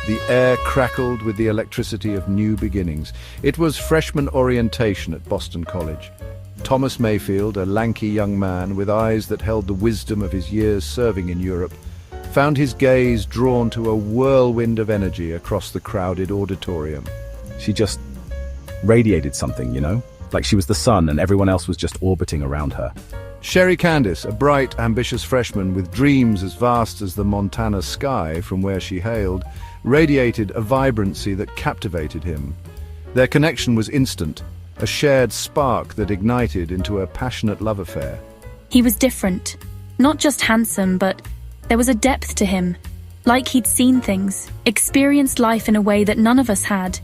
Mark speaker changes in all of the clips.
Speaker 1: The air crackled with the electricity of new beginnings. It was freshman orientation at Boston College. Thomas Mayfield, a lanky young man with eyes that held the wisdom of his years serving in Europe, found his gaze drawn to a whirlwind of energy across the crowded auditorium.
Speaker 2: She just radiated something, you know? Like she was the sun and everyone else was just orbiting around her.
Speaker 1: Sherry Candice, a bright, ambitious freshman with dreams as vast as the Montana sky from where she hailed, radiated a vibrancy that captivated him. Their connection was instant, a shared spark that ignited into a passionate love affair.
Speaker 3: He was different. Not just handsome, but there was a depth to him. Like he'd seen things, experienced life in a way that none of us had.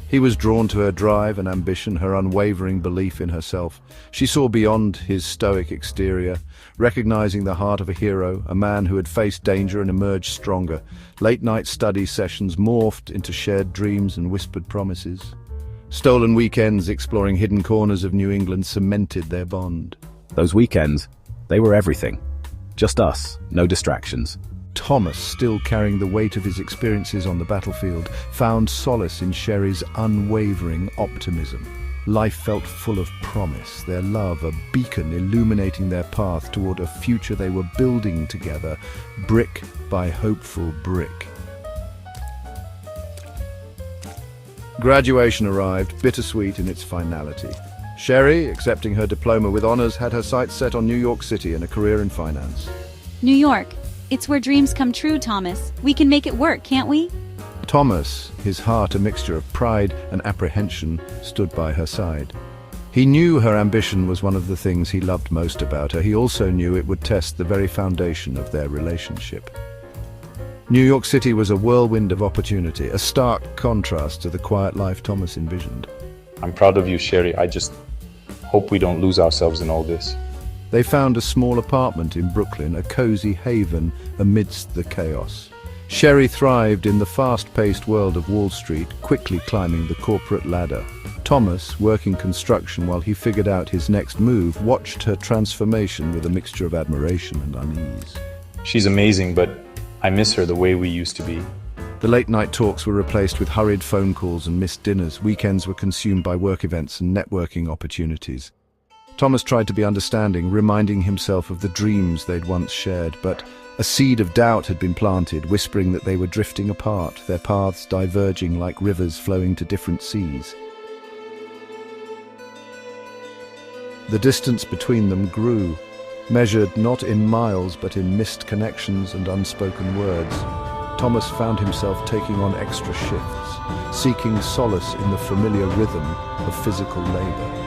Speaker 1: He was drawn to her drive and ambition, her unwavering belief in herself. She saw beyond his stoic exterior, recognizing the heart of a hero, a man who had faced danger and emerged stronger. Late-night study sessions morphed into shared dreams and whispered promises. Stolen weekends exploring hidden corners of New England cemented their bond.
Speaker 2: Those weekends, they were everything. Just us, no distractions.
Speaker 1: Thomas, still carrying the weight of his experiences on the battlefield, found solace in Sherry's unwavering optimism. Life felt full of promise, their love a beacon illuminating their path toward a future they were building together, brick by hopeful brick. Graduation arrived, bittersweet in its finality. Sherry, accepting her diploma with honors, had her sights set on New York City and a career in finance.
Speaker 4: New York. It's where dreams come true, Thomas. We can make it work, can't we?
Speaker 1: Thomas, his heart a mixture of pride and apprehension, stood by her side. He knew her ambition was one of the things he loved most about her. He also knew it would test the very foundation of their relationship. New York City was a whirlwind of opportunity, a stark contrast to the quiet life Thomas envisioned.
Speaker 5: I'm proud of you, Sherry. I just hope we don't lose ourselves in all this.
Speaker 1: They found a small apartment in Brooklyn, a cozy haven amidst the chaos. Sherry thrived in the fast-paced world of Wall Street, quickly climbing the corporate ladder. Thomas, working construction while he figured out his next move, watched her transformation with a mixture of admiration and unease.
Speaker 5: She's amazing, but I miss her the way we used to be.
Speaker 1: The late-night talks were replaced with hurried phone calls and missed dinners. Weekends were consumed by work events and networking opportunities. Thomas tried to be understanding, reminding himself of the dreams they'd once shared, but a seed of doubt had been planted, whispering that they were drifting apart, their paths diverging like rivers flowing to different seas. The distance between them grew, measured not in miles but in missed connections and unspoken words. Thomas found himself taking on extra shifts, seeking solace in the familiar rhythm of physical labor.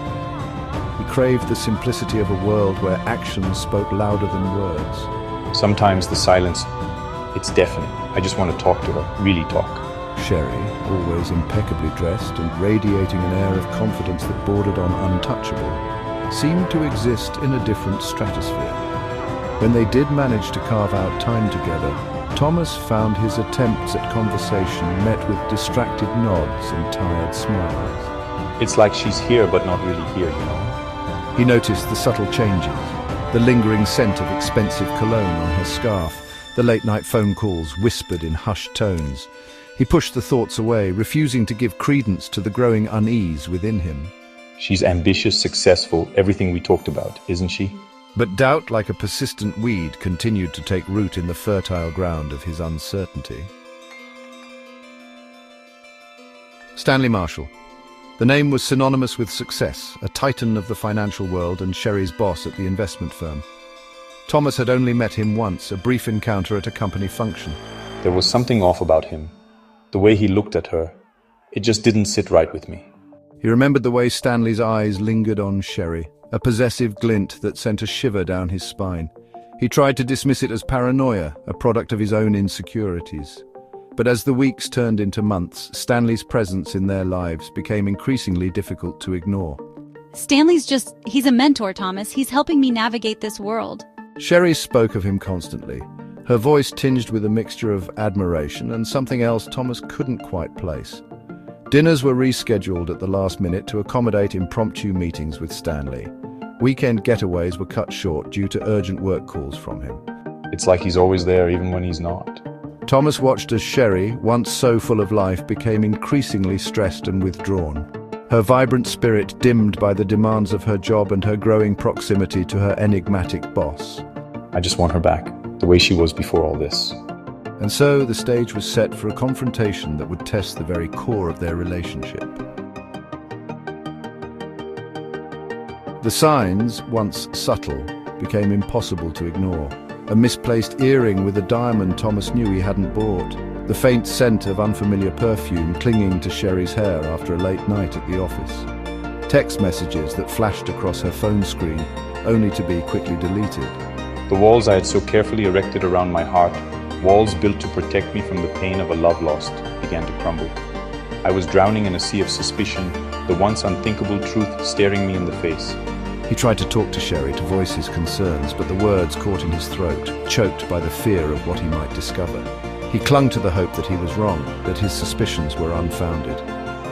Speaker 1: He craved the simplicity of a world where actions spoke louder than words.
Speaker 5: Sometimes the silence, it's deafening. I just want to talk to her, really talk.
Speaker 1: Sherry, always impeccably dressed and radiating an air of confidence that bordered on untouchable, seemed to exist in a different stratosphere. When they did manage to carve out time together, Thomas found his attempts at conversation met with distracted nods and tired smiles.
Speaker 5: It's like she's here but not really here, you know.
Speaker 1: He noticed the subtle changes, the lingering scent of expensive cologne on her scarf, the late-night phone calls whispered in hushed tones. He pushed the thoughts away, refusing to give credence to the growing unease within him.
Speaker 5: She's ambitious, successful, everything we talked about, isn't she?
Speaker 1: But doubt, like a persistent weed, continued to take root in the fertile ground of his uncertainty. Stanley Marshall. The name was synonymous with success, a titan of the financial world and Sherry's boss at the investment firm. Thomas had only met him once, a brief encounter at a company function.
Speaker 5: There was something off about him. The way he looked at her, it just didn't sit right with me.
Speaker 1: He remembered the way Stanley's eyes lingered on Sherry, a possessive glint that sent a shiver down his spine. He tried to dismiss it as paranoia, a product of his own insecurities. But as the weeks turned into months, Stanley's presence in their lives became increasingly difficult to ignore.
Speaker 4: He's a mentor, Thomas. He's helping me navigate this world.
Speaker 1: Sherry spoke of him constantly, her voice tinged with a mixture of admiration and something else Thomas couldn't quite place. Dinners were rescheduled at the last minute to accommodate impromptu meetings with Stanley. Weekend getaways were cut short due to urgent work calls from him.
Speaker 5: It's like he's always there even when he's not.
Speaker 1: Thomas watched as Sherry, once so full of life, became increasingly stressed and withdrawn. Her vibrant spirit dimmed by the demands of her job and her growing proximity to her enigmatic boss.
Speaker 5: I just want her back, the way she was before all this.
Speaker 1: And so the stage was set for a confrontation that would test the very core of their relationship. The signs, once subtle, became impossible to ignore. A misplaced earring with a diamond Thomas knew he hadn't bought. The faint scent of unfamiliar perfume clinging to Sherry's hair after a late night at the office. Text messages that flashed across her phone screen, only to be quickly deleted.
Speaker 5: The walls I had so carefully erected around my heart, walls built to protect me from the pain of a love lost, began to crumble. I was drowning in a sea of suspicion, the once unthinkable truth staring me in the face.
Speaker 1: He tried to talk to Sherry to voice his concerns, but the words caught in his throat, choked by the fear of what he might discover. He clung to the hope that he was wrong, that his suspicions were unfounded.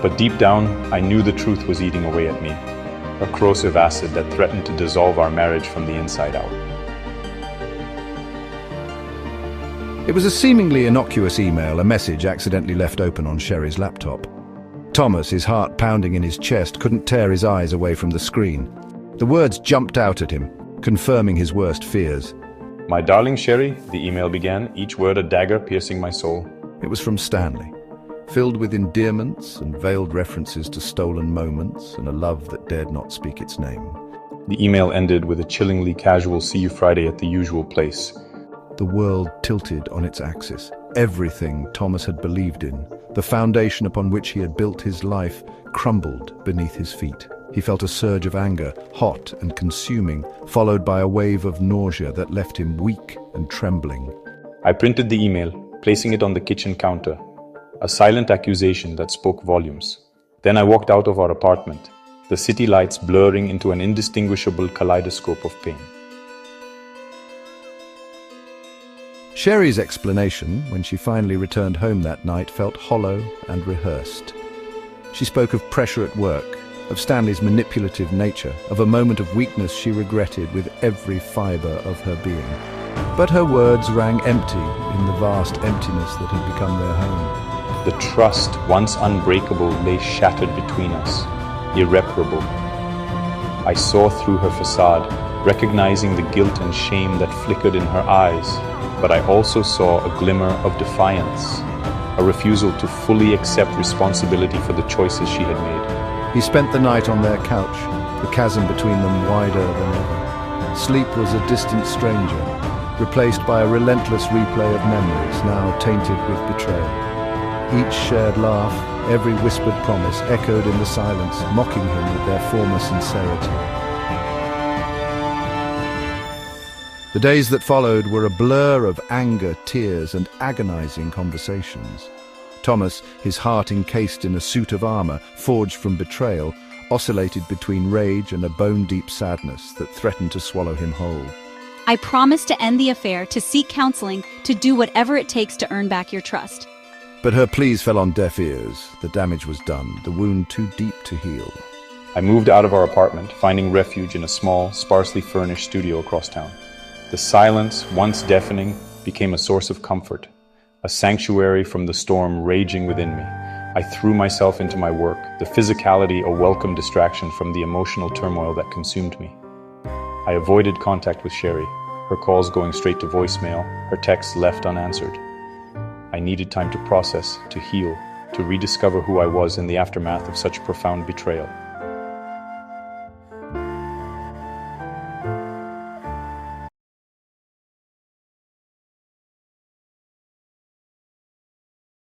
Speaker 5: But deep down, I knew the truth was eating away at me, a corrosive acid that threatened to dissolve our marriage from the inside out.
Speaker 1: It was a seemingly innocuous email, a message accidentally left open on Sherry's laptop. Thomas, his heart pounding in his chest, couldn't tear his eyes away from the screen. The words jumped out at him, confirming his worst fears.
Speaker 5: My darling Sherry, the email began, each word a dagger piercing my soul.
Speaker 1: It was from Stanley, filled with endearments and veiled references to stolen moments and a love that dared not speak its name.
Speaker 5: The email ended with a chillingly casual "see you Friday at the usual place."
Speaker 1: The world tilted on its axis. Everything Thomas had believed in, the foundation upon which he had built his life, crumbled beneath his feet. He felt a surge of anger, hot and consuming, followed by a wave of nausea that left him weak and trembling.
Speaker 5: I printed the email, placing it on the kitchen counter, a silent accusation that spoke volumes. Then I walked out of our apartment, the city lights blurring into an indistinguishable kaleidoscope of pain.
Speaker 1: Sherry's explanation, when she finally returned home that night, felt hollow and rehearsed. She spoke of pressure at work, of Stanley's manipulative nature, of a moment of weakness she regretted with every fibre of her being. But her words rang empty in the vast emptiness that had become their home.
Speaker 5: The trust, once unbreakable, lay shattered between us, irreparable. I saw through her facade, recognizing the guilt and shame that flickered in her eyes, but I also saw a glimmer of defiance, a refusal to fully accept responsibility for the choices she had made.
Speaker 1: He spent the night on their couch, the chasm between them wider than ever. Sleep was a distant stranger, replaced by a relentless replay of memories now tainted with betrayal. Each shared laugh, every whispered promise echoed in the silence, mocking him with their former sincerity. The days that followed were a blur of anger, tears, and agonizing conversations. Thomas, his heart encased in a suit of armor forged from betrayal, oscillated between rage and a bone-deep sadness that threatened to swallow him whole.
Speaker 4: I promise to end the affair, to seek counseling, to do whatever it takes to earn back your trust.
Speaker 1: But her pleas fell on deaf ears. The damage was done, the wound too deep to heal.
Speaker 5: I moved out of our apartment, finding refuge in a small, sparsely furnished studio across town. The silence, once deafening, became a source of comfort, a sanctuary from the storm raging within me. I threw myself into my work, the physicality a welcome distraction from the emotional turmoil that consumed me. I avoided contact with Sherry, her calls going straight to voicemail, her texts left unanswered. I needed time to process, to heal, to rediscover who I was in the aftermath of such profound betrayal.